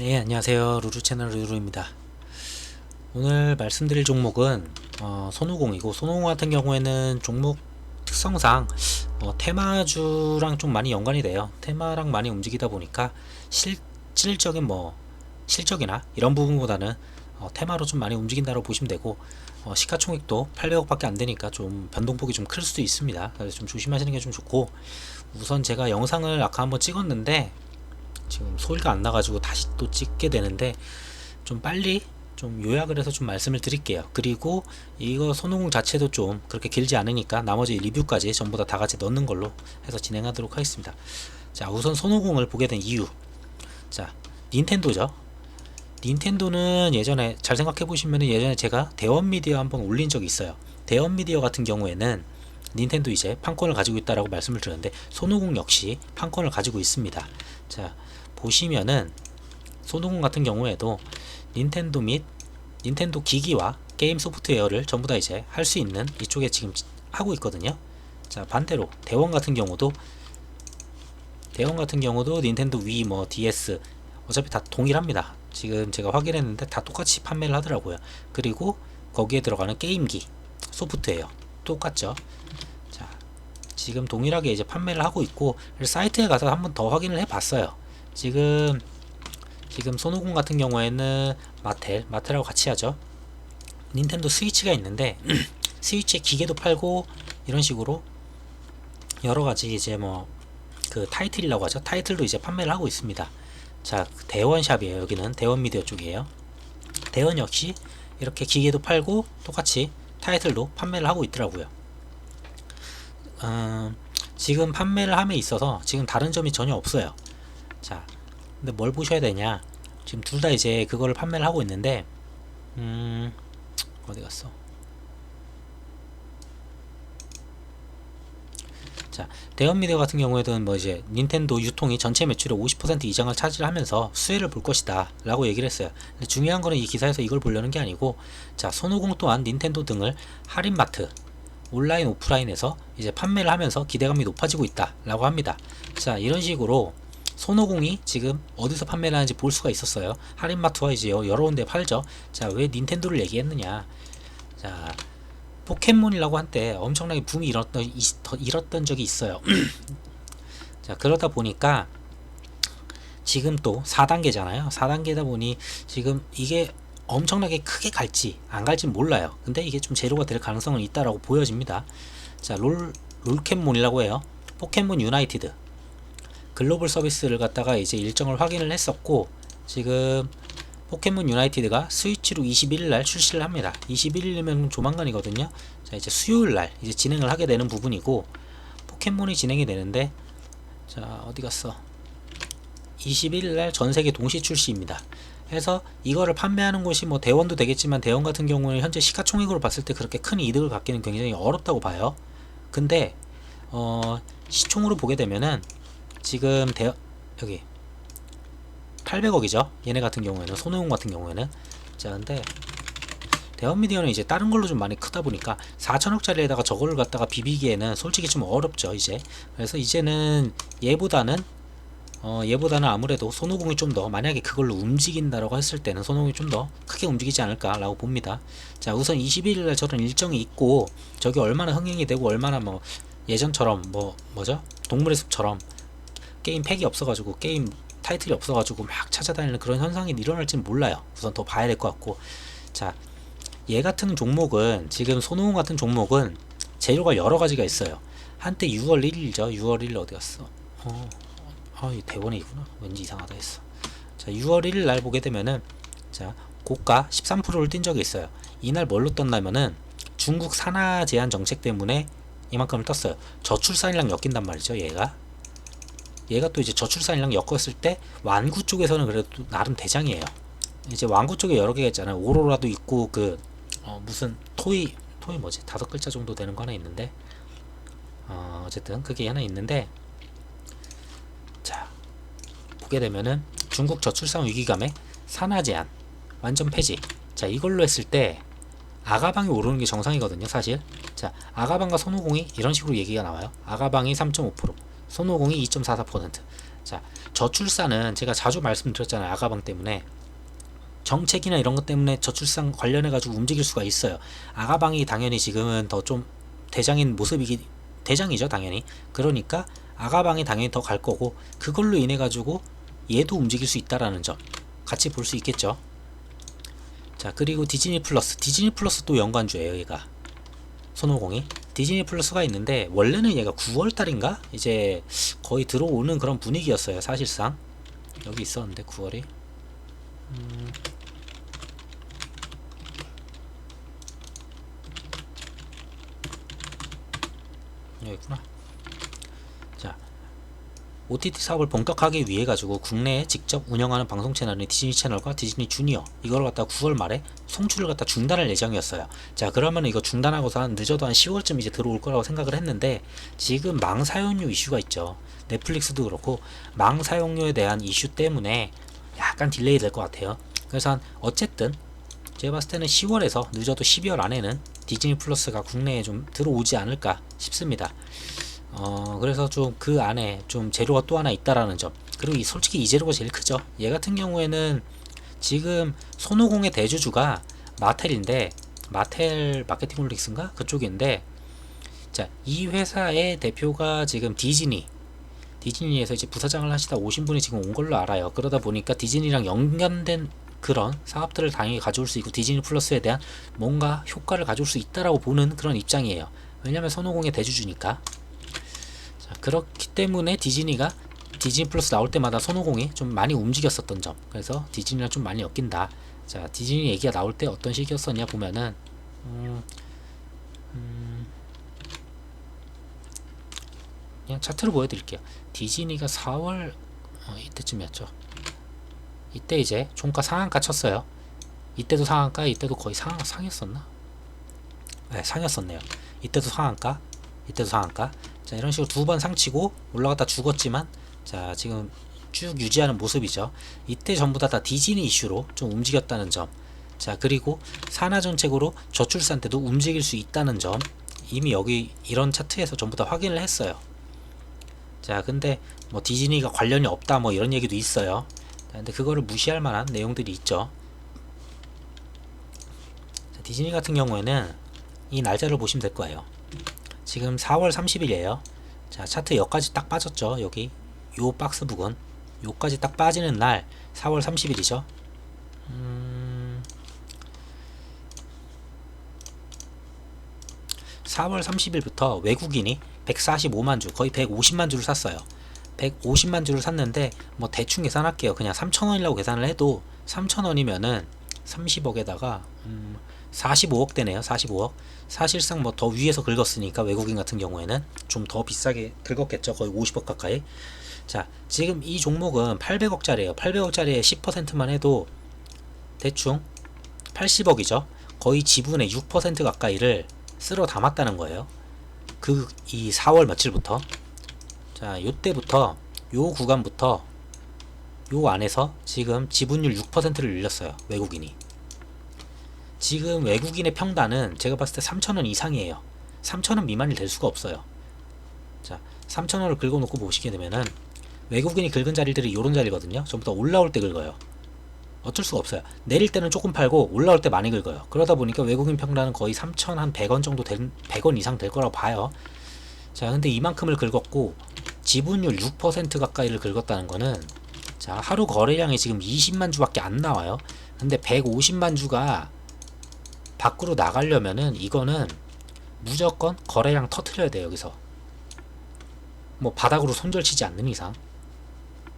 네, 안녕하세요. 루루 채널 루루입니다. 오늘 말씀드릴 종목은 손오공이고, 손오공 같은 경우에는 종목 특성상 테마주랑 좀 많이 연관이 돼요. 테마랑 많이 움직이다 보니까 실질적인 실적이나 이런 부분보다는 테마로 좀 많이 움직인다고 보시면 되고, 시가총액도 800억밖에 안 되니까 좀 변동폭이 좀 클 수도 있습니다. 그래서 좀 조심하시는 게 좀 좋고, 우선 제가 영상을 아까 한번 찍었는데 지금 소리가 안 나가지고 다시 또 찍게 되는데, 좀 빨리 좀 요약을 해서 좀 말씀을 드릴게요. 그리고 이거 손오공 자체도 좀 그렇게 길지 않으니까 나머지 리뷰까지 전부 다 같이 넣는 걸로 해서 진행하도록 하겠습니다. 자, 우선 손오공을 보게 된 이유. 자, 닌텐도죠. 닌텐도는 예전에 잘 생각해 보시면, 예전에 제가 대원미디어 한번 올린 적이 있어요. 대원미디어 같은 경우에는 닌텐도 이제 판권을 가지고 있다라고 말씀을 드렸는데, 손오공 역시 판권을 가지고 있습니다. 자, 보시면은 손오공 같은 경우에도 닌텐도 및 닌텐도 기기와 게임 소프트웨어를 전부 다 이제 할 수 있는 이쪽에 지금 하고 있거든요. 자, 반대로 대원 같은 경우도 닌텐도 위, DS 어차피 다 동일합니다. 지금 제가 확인했는데 다 똑같이 판매를 하더라고요. 그리고 거기에 들어가는 게임기 소프트웨어 똑같죠. 자, 지금 동일하게 이제 판매를 하고 있고, 사이트에 가서 한번 더 확인을 해봤어요. 지금 손오공 같은 경우에는 마텔하고 같이 하죠. 닌텐도 스위치가 있는데 스위치에 기계도 팔고 이런 식으로 여러 가지 이제 그 타이틀이라고 하죠. 타이틀도 이제 판매를 하고 있습니다. 자, 대원샵이에요. 여기는 대원 미디어 쪽이에요. 대원 역시 이렇게 기계도 팔고 똑같이 타이틀도 판매를 하고 있더라고요. 지금 판매를 함에 있어서 지금 다른 점이 전혀 없어요. 자, 근데 뭘 보셔야 되냐? 지금 둘 다 이제 그거를 판매를 하고 있는데, 어디 갔어? 자, 대원미디어 같은 경우에는 이제 닌텐도 유통이 전체 매출의 50% 이상을 차지하면서 수혜를 볼 것이다 라고 얘기를 했어요. 근데 중요한 거는 이 기사에서 이걸 보려는 게 아니고, 자, 손오공 또한 닌텐도 등을 할인마트 온라인 오프라인에서 이제 판매를 하면서 기대감이 높아지고 있다 라고 합니다. 자, 이런 식으로 손오공이 지금 어디서 판매를 하는지 볼 수가 있었어요. 할인마트와 이제 여러 군데 팔죠. 자, 왜 닌텐도를 얘기했느냐? 자, 포켓몬이라고 한때 엄청나게 붐이 일었던 적이 있어요. 자, 그러다 보니까 지금 또 4단계잖아요. 4단계다 보니 지금 이게 엄청나게 크게 갈지 안 갈지 몰라요. 근데 이게 좀 재료가 될 가능성은 있다라고 보여집니다. 자, 롤켓몬이라고 해요. 포켓몬 유나이티드 글로벌 서비스를 갖다가 이제 일정을 확인을 했었고, 지금 포켓몬 유나이티드가 스위치로 21일날 출시를 합니다. 21일이면 조만간이거든요. 자, 이제 수요일날 이제 진행을 하게 되는 부분이고, 포켓몬이 진행이 되는데, 자, 어디 갔어? 21일날 전세계 동시 출시입니다. 해서 이거를 판매하는 곳이 대원도 되겠지만, 대원 같은 경우는 현재 시가총액으로 봤을 때 그렇게 큰 이득을 갖기는 굉장히 어렵다고 봐요. 근데 시총으로 보게 되면은 지금 여기 800억이죠. 얘네 같은 경우에는, 손해공 같은 경우에는. 자, 근데 대원미디어는 이제 다른 걸로 좀 많이 크다 보니까 4천억짜리에다가 저거를 갖다가 비비기에는 솔직히 좀 어렵죠, 이제. 그래서 이제는 얘보다는 아무래도 손오공이 좀 더, 만약에 그걸로 움직인다라고 했을 때는 손오공이 좀 더 크게 움직이지 않을까라고 봅니다. 자, 우선 21일날 저런 일정이 있고, 저게 얼마나 흥행이 되고, 얼마나 예전처럼 뭐죠? 동물의 숲처럼 게임 팩이 없어가지고, 게임 타이틀이 없어가지고 막 찾아다니는 그런 현상이 일어날지는 몰라요. 우선 더 봐야 될 것 같고. 자, 얘 같은 종목은, 지금 손오공 같은 종목은 재료가 여러 가지가 있어요. 한때 6월 1일이죠. 6월 1일 어디 갔어? 이 대원이구나. 왠지 이상하다 했어. 자, 6월 1일 날 보게 되면은, 자, 고가 13%를 뛴 적이 있어요. 이날 뭘로 떴냐면은 중국 산화 제한 정책 때문에 이만큼을 떴어요. 저출산이랑 엮인단 말이죠, 얘가 또 이제 저출산이랑 엮었을 때 완구 쪽에서는 그래도 나름 대장이에요. 이제 완구 쪽에 여러 개가 있잖아요. 오로라도 있고, 무슨 토이 뭐지? 5글자 정도 되는 거 하나 있는데, 어쨌든 그게 하나 있는데, 자, 보게 되면은 중국 저출산 위기감에 산화 제한 완전 폐지. 자, 이걸로 했을 때 아가방이 오르는 게 정상이거든요, 사실. 자, 아가방과 손오공이 이런 식으로 얘기가 나와요. 아가방이 3.5%, 손오공이 2.44%. 자, 저출산은 제가 자주 말씀드렸잖아요. 아가방 때문에 정책이나 이런 것 때문에 저출산 관련해 가지고 움직일 수가 있어요. 아가방이 당연히 지금은 더 좀 대장인 모습이기 대장이죠 당연히. 그러니까 아가방이 당연히 더 갈 거고 그걸로 인해 가지고 얘도 움직일 수 있다라는 점 같이 볼 수 있겠죠. 자 그리고 디즈니 플러스 또 연관주예요. 얘가 손오공이 디즈니 플러스가 있는데 원래는 얘가 9월달인가 이제 거의 들어오는 그런 분위기였어요. 사실상 여기 있었는데 9월이 여기 있구나. 자 OTT 사업을 본격화하기 위해 가지고 국내에 직접 운영하는 방송 채널인 디즈니 채널과 디즈니 주니어 이걸 갖다 9월 말에 송출을 갖다 중단할 예정이었어요. 자 그러면 이거 중단하고서 늦어도 한 10월쯤 이제 들어올 거라고 생각을 했는데 지금 망 사용료 이슈가 있죠. 넷플릭스도 그렇고 망 사용료에 대한 이슈 때문에 약간 딜레이 될 것 같아요. 그래서 어쨌든 제가 봤을 때는 10월에서 늦어도 12월 안에는 디즈니 플러스가 국내에 좀 들어오지 않을까 싶습니다. 그래서 좀 그 안에 좀 재료가 또 하나 있다라는 점. 그리고 솔직히 이 재료가 제일 크죠. 얘 같은 경우에는 지금 손오공의 대주주가 마텔인데, 마텔 마케팅 홀릭스인가? 그쪽인데, 자, 이 회사의 대표가 지금 디즈니에서 이제 부사장을 하시다 오신 분이 지금 온 걸로 알아요. 그러다 보니까 디즈니랑 연관된 그런 사업들을 당연히 가져올 수 있고 디즈니 플러스에 대한 뭔가 효과를 가져올 수 있다라고 보는 그런 입장이에요. 왜냐면 손오공의 대주주니까. 자, 그렇기 때문에 디즈니가 디즈니 플러스 나올 때마다 손오공이 좀 많이 움직였었던 점. 그래서 디즈니랑 좀 많이 엮인다. 자, 디즈니 얘기가 나올 때 어떤 식이었었냐 보면은 그냥 차트를 보여드릴게요. 디즈니가 4월 이때쯤이었죠. 이때 이제 종가 상한가 쳤어요. 이때도 상한가, 이때도 거의 상이었었나? 네, 상이었었네요. 이때도 상한가, 이때도 상한가. 자, 이런 식으로 두 번 상치고 올라갔다 죽었지만, 자, 지금 쭉 유지하는 모습이죠. 이때 전부 다 디즈니 이슈로 좀 움직였다는 점. 자, 그리고 산하정책으로 저출산 때도 움직일 수 있다는 점. 이미 여기 이런 차트에서 전부 다 확인을 했어요. 자, 근데 뭐 디즈니가 관련이 없다 뭐 이런 얘기도 있어요. 근데 그거를 무시할 만한 내용들이 있죠. 자, 디즈니 같은 경우에는 이 날짜를 보시면 될 거예요. 지금 4월 30일이에요. 자, 차트 여기까지 딱 빠졌죠. 여기 요 박스 부분 요까지 딱 빠지는 날 4월 30일이죠. 4월 30일부터 외국인이 145만 주, 거의 150만 주를 샀어요. 150만 주를 샀는데 뭐 대충 계산할게요. 그냥 3,000원이라고 계산을 해도 3,000원이면은 30억에다가 45억 되네요. 45억. 사실상 뭐 더 위에서 긁었으니까 외국인 같은 경우에는 좀 더 비싸게 긁었겠죠. 거의 50억 가까이. 자, 지금 이 종목은 800억짜리예요. 800억짜리에 10%만 해도 대충 80억이죠. 거의 지분의 6% 가까이를 쓸어 담았다는 거예요. 이 4월 며칠부터. 자, 요때부터 요 구간부터 요 안에서 지금 지분율 6%를 늘렸어요. 외국인이. 지금 외국인의 평단은 제가 봤을 때 3,000원 이상이에요. 3,000원 미만이 될 수가 없어요. 자, 3,000원을 긁어놓고 보시게 되면은 외국인이 긁은 자리들이 요런 자리거든요. 전부 다 올라올 때 긁어요. 어쩔 수가 없어요. 내릴 때는 조금 팔고 올라올 때 많이 긁어요. 그러다 보니까 외국인 평단은 거의 3,100원 정도 100원 이상 될 거라고 봐요. 자, 근데 이만큼을 긁었고 지분율 6% 가까이를 긁었다는 거는, 자, 하루 거래량이 지금 20만 주밖에 안 나와요. 근데 150만 주가 밖으로 나가려면은 이거는 무조건 거래량 터트려야 돼요. 여기서 뭐 바닥으로 손절치지 않는 이상,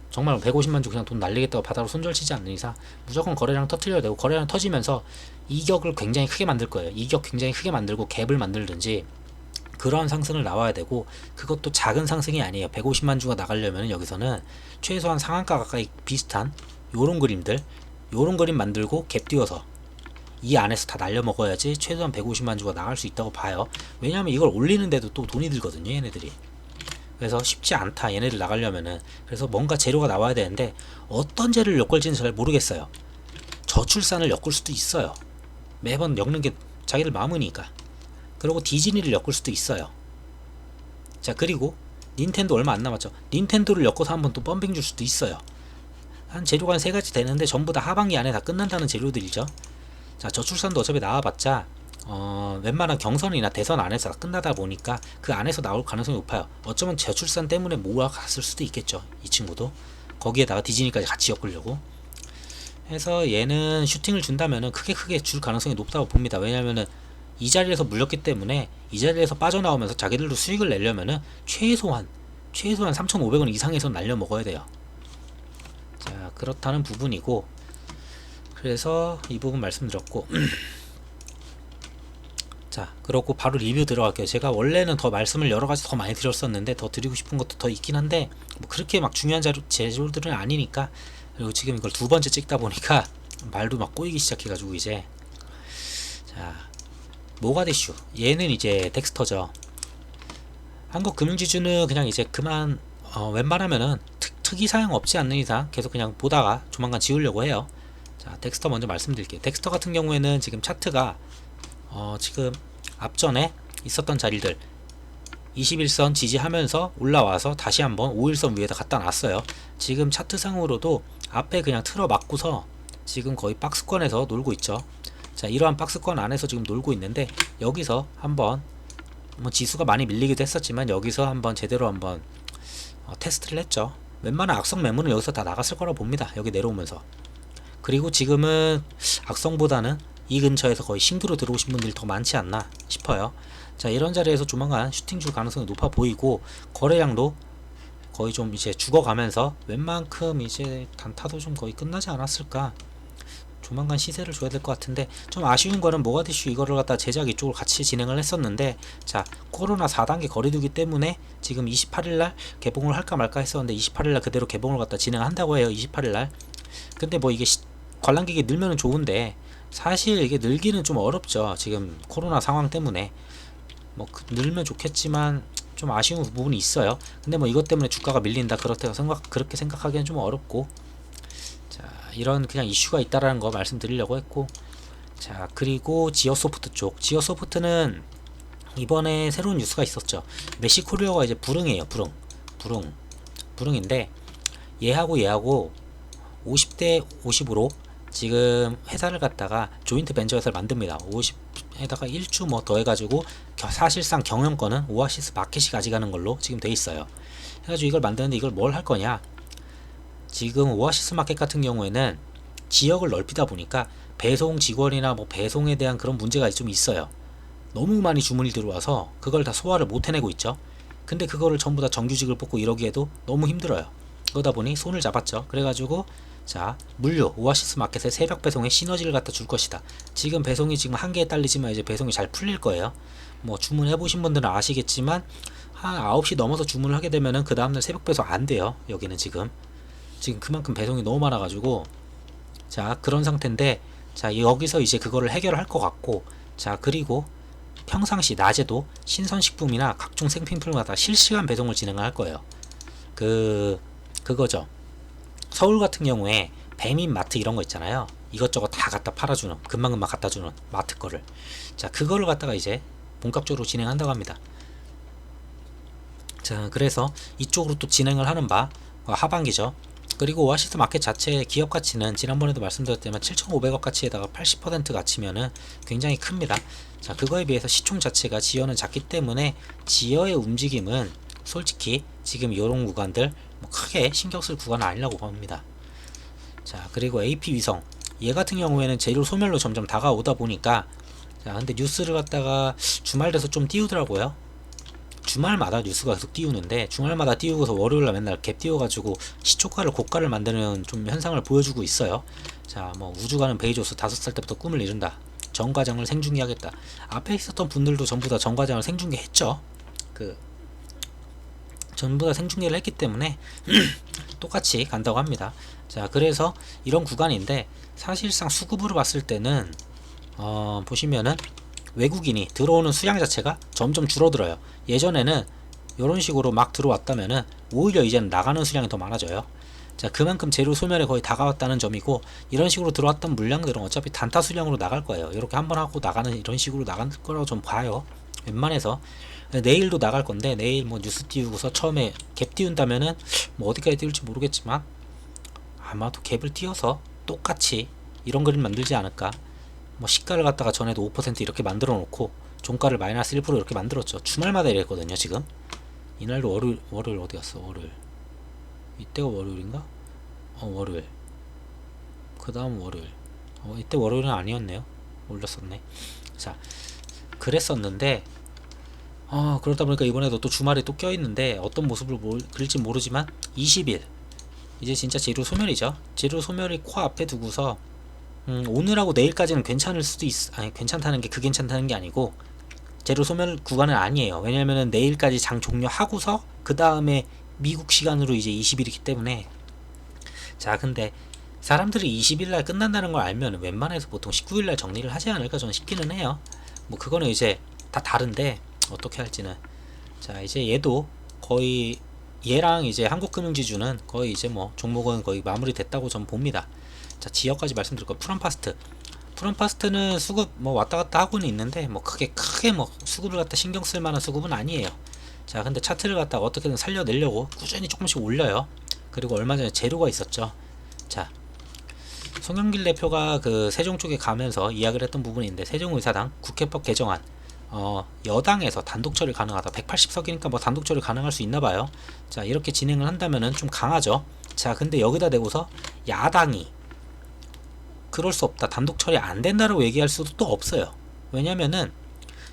정말 150만 주 그냥 돈 날리겠다고 바닥으로 손절치지 않는 이상 무조건 거래량 터트려야 되고, 거래량 터지면서 이격을 굉장히 크게 만들 거예요. 이격 굉장히 크게 만들고 갭을 만들든지 그런 상승을 나와야 되고, 그것도 작은 상승이 아니에요. 150만 주가 나가려면 여기서는 최소한 상한가 가까이 비슷한 요런 그림들, 요런 그림 만들고 갭 띄워서 이 안에서 다 날려 먹어야지 최소한 150만 주가 나갈 수 있다고 봐요. 왜냐하면 이걸 올리는데도 또 돈이 들거든요, 얘네들이. 그래서 쉽지 않다, 얘네들 나가려면은. 그래서 뭔가 재료가 나와야 되는데 어떤 재료를 엮을지는 잘 모르겠어요. 저출산을 엮을 수도 있어요. 매번 엮는 게 자기들 마음이니까. 그리고 디즈니를 엮을 수도 있어요. 자, 그리고 닌텐도 얼마 안 남았죠. 닌텐도를 엮어서 한번 또 펌핑 줄 수도 있어요. 한 재료가 한 3가지 되는데 전부 다 하반기 안에 다 끝난다는 재료들이죠. 자, 저출산도 어차피 나와봤자 웬만한 경선이나 대선 안에서 다 끝나다 보니까 그 안에서 나올 가능성이 높아요. 어쩌면 저출산 때문에 모아갔을 수도 있겠죠. 이 친구도 거기에다가 디즈니까지 같이 엮으려고 해서 얘는 슈팅을 준다면은 크게 줄 가능성이 높다고 봅니다. 왜냐면은 이 자리에서 물렸기 때문에 이 자리에서 빠져나오면서 자기들도 수익을 내려면은 최소한 3,500원 이상에서 날려 먹어야 돼요. 자, 그렇다는 부분이고, 그래서 이 부분 말씀드렸고 자, 그렇고 바로 리뷰 들어갈게요. 제가 원래는 더 말씀을 여러가지 더 많이 드렸었는데 더 드리고 싶은 것도 더 있긴 한데 뭐 그렇게 막 중요한 재료들은 아니니까, 그리고 지금 이걸 2번째 찍다 보니까 말도 막 꼬이기 시작해가지고 이제, 자, 모가디슈 얘는 이제 덱스터죠. 한국금융지주는 그냥 이제 그만 웬만하면은 특이 사양 없지 않는 이상 계속 그냥 보다가 조만간 지우려고 해요. 자, 덱스터 먼저 말씀드릴게요. 덱스터 같은 경우에는 지금 차트가 지금 앞전에 있었던 자리들 21선 지지하면서 올라와서 다시 한번 5일선 위에다 갖다 놨어요. 지금 차트상으로도 앞에 그냥 틀어 막고서 지금 거의 박스권에서 놀고 있죠. 자, 이러한 박스권 안에서 지금 놀고 있는데, 여기서 한번 뭐 지수가 많이 밀리기도 했었지만 여기서 한번 제대로 한번 테스트를 했죠. 웬만한 악성 매물은 여기서 다 나갔을 거라고 봅니다. 여기 내려오면서. 그리고 지금은 악성보다는 이 근처에서 거의 싱크로 들어오신 분들이 더 많지 않나 싶어요. 자, 이런 자리에서 조만간 슈팅 줄 가능성이 높아 보이고, 거래량도 거의 좀 이제 죽어가면서 웬만큼 이제 단타도 좀 거의 끝나지 않았을까. 조만간 시세를 줘야 될 것 같은데, 좀 아쉬운 거는 모가디슈 이거를 갖다 제작 이쪽으로 같이 진행을 했었는데, 자, 코로나 4단계 거리두기 때문에 지금 28일날 개봉을 할까 말까 했었는데 28일날 그대로 개봉을 갖다 진행한다고 해요. 28일날. 근데 뭐 이게 관람객이 늘면은 좋은데 사실 이게 늘기는 좀 어렵죠. 지금 코로나 상황 때문에 뭐 늘면 좋겠지만 좀 아쉬운 부분이 있어요. 근데 뭐 이것 때문에 주가가 밀린다 그렇게 생각하기엔 좀 어렵고, 자, 이런 그냥 이슈가 있다라는 거 말씀드리려고 했고, 자, 그리고 지어소프트 쪽, 지어소프트는 이번에 새로운 뉴스가 있었죠. 메시코리아가 이제 불응이에요. 불응인데 얘하고 50대 50으로 지금 회사를 갖다가 조인트 벤처 회사를 만듭니다. 50에다가 1주 뭐 더해가지고 사실상 경영권은 오아시스 마켓이 가져가는 걸로 지금 돼 있어요. 해가지고 이걸 만드는데 이걸 뭘 할 거냐? 지금 오아시스 마켓 같은 경우에는 지역을 넓히다 보니까 배송 직원이나 뭐 배송에 대한 그런 문제가 좀 있어요. 너무 많이 주문이 들어와서 그걸 다 소화를 못 해내고 있죠. 근데 그거를 전부 다 정규직을 뽑고 이러기에도 너무 힘들어요. 그러다 보니 손을 잡았죠. 그래가지고 자, 물류 오아시스 마켓의 새벽 배송에 시너지를 갖다 줄 것이다. 지금 배송이 지금 한계에 딸리지만 이제 배송이 잘 풀릴 거예요. 뭐 주문해보신 분들은 아시겠지만 한 9시 넘어서 주문을 하게 되면은 그 다음날 새벽 배송 안 돼요. 여기는 지금 그만큼 배송이 너무 많아가지고, 자, 그런 상태인데, 자, 여기서 이제 그거를 해결할 것 같고, 자, 그리고 평상시 낮에도 신선식품이나 각종 생필품을 갖다 실시간 배송을 진행할 거예요. 그거죠. 서울 같은 경우에 배민 마트 이런 거 있잖아요. 이것저것 다 갖다 팔아주는, 금방금방 갖다 주는 마트 거를, 자, 그거를 갖다가 이제 본격적으로 진행한다고 합니다. 자, 그래서 이쪽으로 또 진행을 하는 바 하반기죠. 그리고 오아시스 마켓 자체의 기업 가치는 지난번에도 말씀드렸지만 7,500억 가치에다가 80% 가치면은 굉장히 큽니다. 자, 그거에 비해서 시총 자체가 지어는 작기 때문에 지어의 움직임은 솔직히 지금 이런 구간들 뭐 크게 신경 쓸 구간은 아니라고 봅니다. 자, 그리고 AP 위성 얘 같은 경우에는 재료 소멸로 점점 다가오다 보니까, 자, 근데 뉴스를 갖다가 주말 돼서 좀 띄우더라고요. 주말마다 뉴스가 계속 띄우는데 주말마다 띄우고서 월요일날 맨날 갭 띄워가지고 시초가를 고가를 만드는 좀 현상을 보여주고 있어요. 자, 뭐 우주가는 베이조스 5살 때부터 꿈을 이룬다. 정과장을 생중계하겠다. 앞에 있었던 분들도 전부 다 정과장을 생중계했죠. 전부 다 생중계를 했기 때문에 똑같이 간다고 합니다. 자, 그래서 이런 구간인데 사실상 수급으로 봤을 때는 보시면은 외국인이 들어오는 수량 자체가 점점 줄어들어요. 예전에는 이런 식으로 막 들어왔다면은 오히려 이제는 나가는 수량이 더 많아져요. 자, 그만큼 재료 소멸에 거의 다가왔다는 점이고, 이런 식으로 들어왔던 물량들은 어차피 단타 수량으로 나갈 거예요. 이렇게 한번 하고 나가는 이런 식으로 나갈 거라고 좀 봐요. 웬만해서. 내일도 나갈 건데 내일 뭐 뉴스 띄우고서 처음에 갭 띄운다면은 뭐 어디까지 띄울지 모르겠지만 아마도 갭을 띄워서 똑같이 이런 그림 만들지 않을까. 뭐 시가를 갖다가 전에도 5% 이렇게 만들어 놓고 종가를 마이너스 1% 이렇게 만들었죠. 주말마다 이랬거든요. 지금 이날도 월요일 어디 갔어? 월요일 이때가 월요일인가? 월요일 그 다음 월요일 이때 월요일은 아니었네요. 올렸었네. 자, 그랬었는데 그러다 보니까 이번에도 또 주말에 또 껴있는데 어떤 모습을 그릴지 모르지만 20일 이제 진짜 재료 소멸이죠. 재료 소멸이 코앞에 두고서 오늘하고 내일까지는 괜찮을 수도 아니 괜찮다는 게 그 괜찮다는 게 아니고 재료 소멸 구간은 아니에요. 왜냐면은 내일까지 장 종료하고서 그 다음에 미국 시간으로 이제 20일이기 때문에. 자, 근데 사람들이 20일날 끝난다는 걸 알면 웬만해서 보통 19일날 정리를 하지 않을까 저는 싶기는 해요. 뭐 그거는 이제 다 다른데 어떻게 할지는. 자, 이제 얘도 거의 얘랑 이제 한국금융지주는 거의 이제 뭐 종목은 거의 마무리됐다고 전 봅니다. 자, 지역까지 말씀드릴 거. 프롬파스트는 수급 뭐 왔다 갔다 하고는 있는데 뭐 크게 뭐 수급을 갖다 신경 쓸 만한 수급은 아니에요. 자, 근데 차트를 갖다가 어떻게든 살려내려고 꾸준히 조금씩 올려요. 그리고 얼마 전에 재료가 있었죠. 자, 송영길 대표가 그 세종 쪽에 가면서 이야기를 했던 부분이 있는데, 세종의사당 국회법 개정안 여당에서 단독 처리 가능하다. 180석이니까 뭐 단독 처리 가능할 수 있나봐요. 자, 이렇게 진행을 한다면은 좀 강하죠. 자, 근데 여기다 대고서 야당이 그럴 수 없다, 단독 처리 안 된다라고 얘기할 수도 또 없어요. 왜냐면은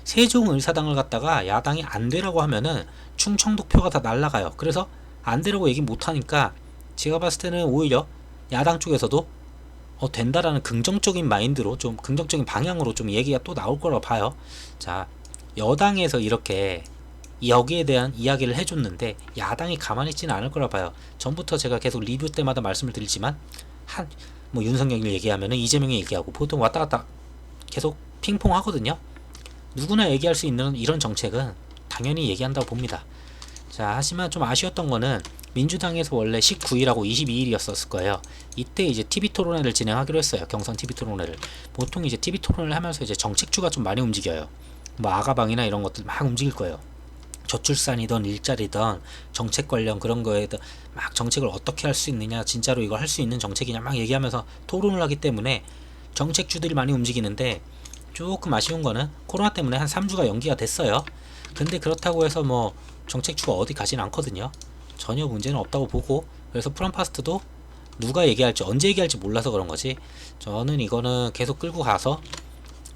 세종의사당을 갖다가 야당이 안 되라고 하면은 충청도표가 다 날라가요. 그래서 안 되라고 얘기 못 하니까 제가 봤을 때는 오히려 야당 쪽에서도 된다라는 긍정적인 마인드로, 좀 긍정적인 방향으로 좀 얘기가 또 나올 거라고 봐요. 자, 여당에서 이렇게 여기에 대한 이야기를 해줬는데 야당이 가만히 있지는 않을 거라 봐요. 전부터 제가 계속 리뷰 때마다 말씀을 드리지만 뭐 윤석열이 얘기하면은 이재명이 얘기하고 보통 왔다 갔다 계속 핑퐁 하거든요. 누구나 얘기할 수 있는 이런 정책은 당연히 얘기한다고 봅니다. 자, 하지만 좀 아쉬웠던 거는 민주당에서 원래 19일하고 22일이었을 거예요. 이때 이제 TV 토론회를 진행하기로 했어요. 경선 TV 토론회를. 보통 이제 TV 토론을 하면서 이제 정책주가 좀 많이 움직여요. 뭐 아가방이나 이런 것들 막 움직일 거예요. 저출산이든 일자리든 정책 관련 그런 거에 막 정책을 어떻게 할 수 있느냐, 진짜로 이걸 할 수 있는 정책이냐 막 얘기하면서 토론을 하기 때문에 정책주들이 많이 움직이는데, 조금 아쉬운 거는 코로나 때문에 한 3주가 연기가 됐어요. 근데 그렇다고 해서 뭐 정책주가 어디 가진 않거든요. 전혀 문제는 없다고 보고, 그래서 프롬파스트도 누가 얘기할지 언제 얘기할지 몰라서 그런 거지, 저는 이거는 계속 끌고 가서,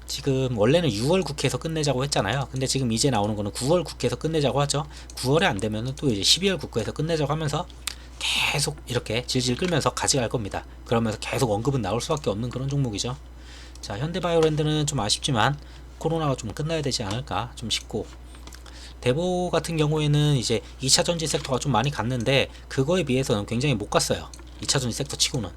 지금 원래는 6월 국회에서 끝내자고 했잖아요. 근데 지금 이제 나오는 거는 9월 국회에서 끝내자고 하죠. 9월에 안 되면은 또 이제 12월 국회에서 끝내자고 하면서 계속 이렇게 질질 끌면서 가져갈 겁니다. 그러면서 계속 언급은 나올 수밖에 없는 그런 종목이죠. 자, 현대바이오랜드는 좀 아쉽지만 코로나가 좀 끝나야 되지 않을까 좀 싶고, 대보 같은 경우에는 이제 2차 전지 섹터가 좀 많이 갔는데 그거에 비해서는 굉장히 못 갔어요. 2차 전지 섹터 치고는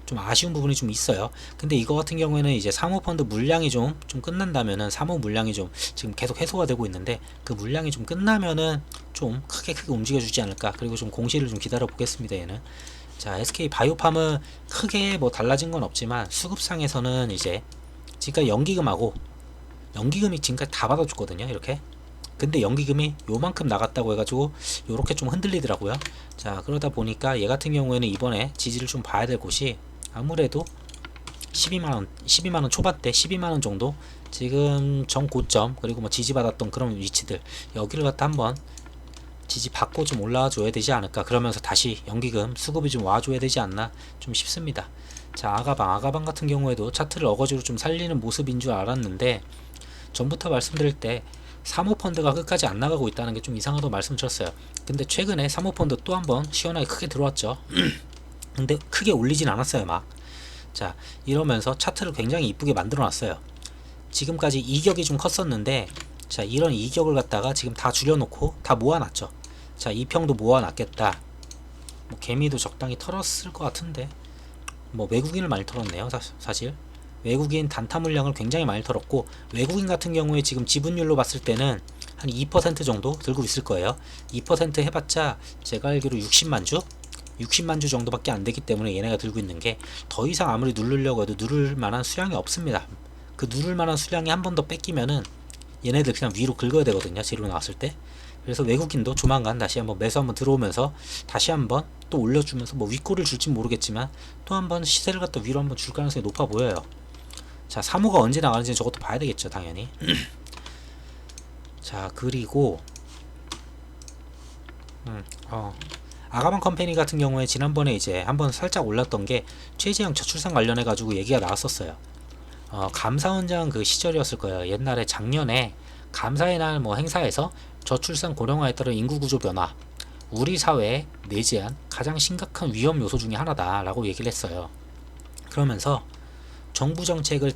좀 아쉬운 부분이 좀 있어요. 근데 이거 같은 경우에는 이제 사모펀드 물량이 좀 끝난다면은, 사모 물량이 좀 지금 계속 해소가 되고 있는데 그 물량이 좀 끝나면은 좀 크게 움직여주지 않을까. 그리고 좀 공시를 좀 기다려 보겠습니다. 얘는. 자, SK 바이오팜은 크게 뭐 달라진 건 없지만 수급상에서는 이제 지금까지 연기금이 지금까지 다 받아줬거든요. 이렇게. 근데 연기금이 요만큼 나갔다고 해가지고 요렇게 좀 흔들리더라고요. 자, 그러다 보니까 얘 같은 경우에는 이번에 지지를 좀 봐야 될 곳이 아무래도 12만원 초반대 12만원 정도, 지금 전 고점, 그리고 뭐 지지받았던 그런 위치들, 여기를 갖다 한번 지지받고 좀 올라와 줘야 되지 않을까. 그러면서 다시 연기금 수급이 좀 와줘야 되지 않나 좀 싶습니다. 자, 아가방 같은 경우에도 차트를 어거지로 좀 살리는 모습인 줄 알았는데, 전부터 말씀드릴 때 사모펀드가 끝까지 안 나가고 있다는 게 좀 이상하다고 말씀드렸어요. 근데 최근에 사모펀드 또 한번 시원하게 크게 들어왔죠. 근데 크게 올리진 않았어요. 막. 자, 이러면서 차트를 굉장히 이쁘게 만들어 놨어요. 지금까지 이격이 좀 컸었는데, 자, 이런 이격을 갖다가 지금 다 줄여놓고 다 모아놨죠. 자, 이평도 모아놨겠다. 뭐 개미도 적당히 털었을 것 같은데, 뭐 외국인을 많이 털었네요. 사실 외국인 단타 물량을 굉장히 많이 털었고, 외국인 같은 경우에 지금 지분율로 봤을 때는 한 2% 정도 들고 있을 거예요. 2% 해봤자 제가 알기로 60만 주 정도밖에 안 되기 때문에 얘네가 들고 있는 게 더 이상 아무리 누르려고 해도 누를 만한 수량이 없습니다. 그 누를 만한 수량이 한 번 더 뺏기면은 얘네들 그냥 위로 긁어야 되거든요. 재료 나왔을 때. 그래서 외국인도 조만간 다시 한번 매수 한번 들어오면서 다시 한번 또 올려주면서 뭐 윗골을 줄진 모르겠지만 또 한번 시세를 갖다 위로 한번 줄 가능성이 높아 보여요. 자, 사모가 언제 나가는지 저것도 봐야 되겠죠, 당연히. 자, 그리고 아가방 컴퍼니 같은 경우에 지난번에 이제 한번 살짝 올랐던 게 최재형 저출산 관련해 가지고 얘기가 나왔었어요. 감사원장 그 시절이었을 거예요. 옛날에 작년에 감사의 날 뭐 행사에서 저출산 고령화에 따른 인구 구조 변화, 우리 사회에 내재한 가장 심각한 위험 요소 중에 하나다라고 얘기를 했어요. 그러면서 정부 정책을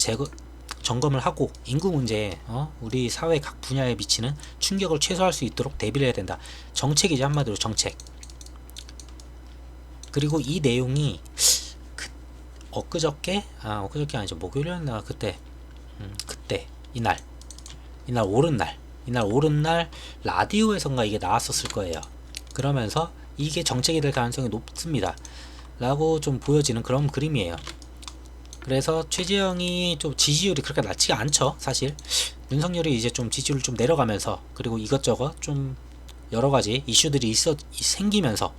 점검을 하고 인구 문제에 우리 사회 각 분야에 미치는 충격을 최소화할 수 있도록 대비를 해야 된다. 정책이지, 한마디로 정책. 그리고 이 내용이 엊그저께 아니죠, 목요일이었나, 그때 이날 오른날 라디오에선가 이게 나왔었을 거예요. 그러면서 이게 정책이 될 가능성이 높습니다 라고 좀 보여지는 그런 그림이에요. 그래서 최재형이 좀 지지율이 그렇게 낮지가 않죠. 사실 윤석열이 이제 좀 지지율 좀 내려가면서, 그리고 이것저것 좀 여러가지 이슈들이 생기면서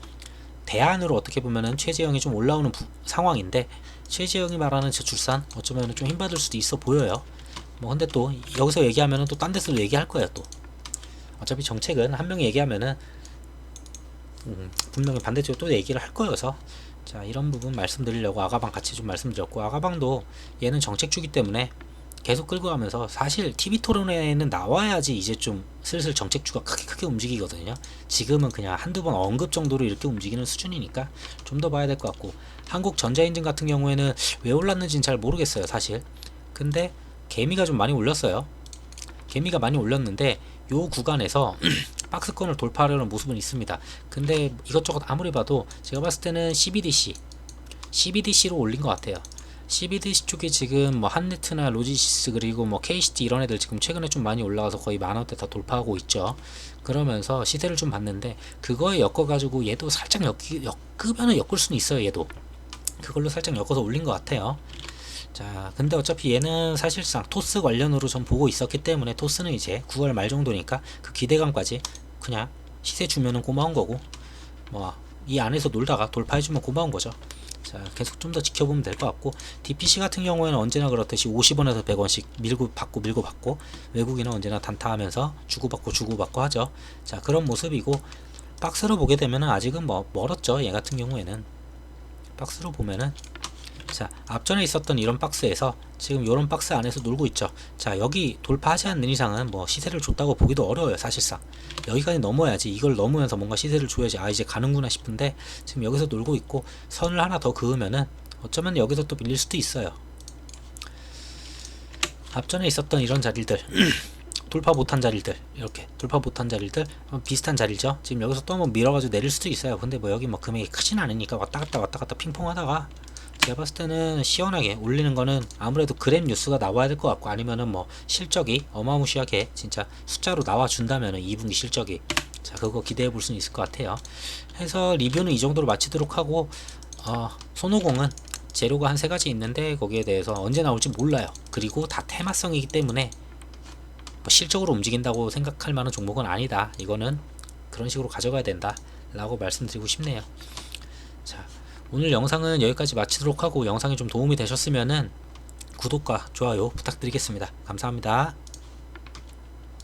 대안으로 어떻게 보면은 최재형이 좀 올라오는 상황인데, 최재형이 말하는 저출산 어쩌면 좀 힘받을 수도 있어 보여요. 뭐 근데 또 여기서 얘기하면은 또 딴 데서도 얘기할 거예요. 또 어차피 정책은 한 명이 얘기하면은 분명히 반대쪽으로 또 얘기를 할 거여서, 자, 이런 부분 말씀드리려고 아가방 같이 좀 말씀드렸고, 아가방도 얘는 정책주기 때문에 계속 끌고 가면서, 사실 TV 토론회에는 나와야지 이제 좀 슬슬 정책주가 크게 움직이거든요. 지금은 그냥 한두 번 언급 정도로 이렇게 움직이는 수준이니까 좀 더 봐야 될 것 같고, 한국전자인증 같은 경우에는 왜 올랐는지는 잘 모르겠어요, 사실. 근데 개미가 좀 많이 올렸어요. 개미가 많이 올렸는데 요 구간에서 박스권을 돌파하려는 모습은 있습니다. 근데 이것저것 아무리 봐도 제가 봤을 때는 CBDC로 올린 것 같아요. CBDC 쪽에 지금 뭐 한네트나 로지시스 그리고 뭐 KCT 이런 애들 지금 최근에 좀 많이 올라와서 거의 만원대 다 돌파하고 있죠. 그러면서 시세를 좀 봤는데 그거에 엮어가지고 얘도 살짝 엮으면은 엮을 수는 있어요. 얘도 그걸로 살짝 엮어서 올린 것 같아요. 자, 근데 어차피 얘는 사실상 토스 관련으로 전 보고 있었기 때문에, 토스는 이제 9월 말 정도니까 그 기대감까지 그냥 시세 주면은 고마운 거고, 뭐 이 안에서 놀다가 돌파해주면 고마운 거죠. 자, 계속 좀 더 지켜보면 될 것 같고, DPC 같은 경우에는 언제나 그렇듯이 50원에서 100원씩 밀고 받고, 외국인은 언제나 단타하면서 주고받고 하죠. 자, 그런 모습이고, 박스로 보게 되면은 아직은 뭐 멀었죠. 얘 같은 경우에는 박스로 보면은, 자, 앞전에 있었던 이런 박스에서 지금 이런 박스 안에서 놀고 있죠. 자, 여기 돌파하지 않는 이상은 뭐 시세를 줬다고 보기도 어려워요. 사실상 여기까지 넘어야지, 이걸 넘으면서 뭔가 시세를 줘야지 이제 가는구나 싶은데, 지금 여기서 놀고 있고 선을 하나 더 그으면은 어쩌면 여기서 또 밀릴 수도 있어요. 앞전에 있었던 이런 자리들 돌파 못한 자리들, 이렇게 돌파 못한 자리들 비슷한 자리죠. 지금 여기서 또 한번 밀어가지고 내릴 수도 있어요. 근데 뭐 여기 뭐 금액이 크진 않으니까 왔다 갔다 핑퐁 하다가, 제가 봤을 때는 시원하게 올리는 거는 아무래도 그램 뉴스가 나와야 될 것 같고, 아니면은 뭐 실적이 어마무시하게 진짜 숫자로 나와준다면은 2분기 실적이, 자, 그거 기대해 볼 수는 있을 것 같아요. 해서 리뷰는 이 정도로 마치도록 하고, 손오공은 재료가 한 3가지 있는데 거기에 대해서 언제 나올지 몰라요. 그리고 다 테마성이기 때문에 뭐 실적으로 움직인다고 생각할 만한 종목은 아니다. 이거는 그런 식으로 가져가야 된다 라고 말씀드리고 싶네요. 자, 오늘 영상은 여기까지 마치도록 하고, 영상이 좀 도움이 되셨으면은 구독과 좋아요 부탁드리겠습니다. 감사합니다.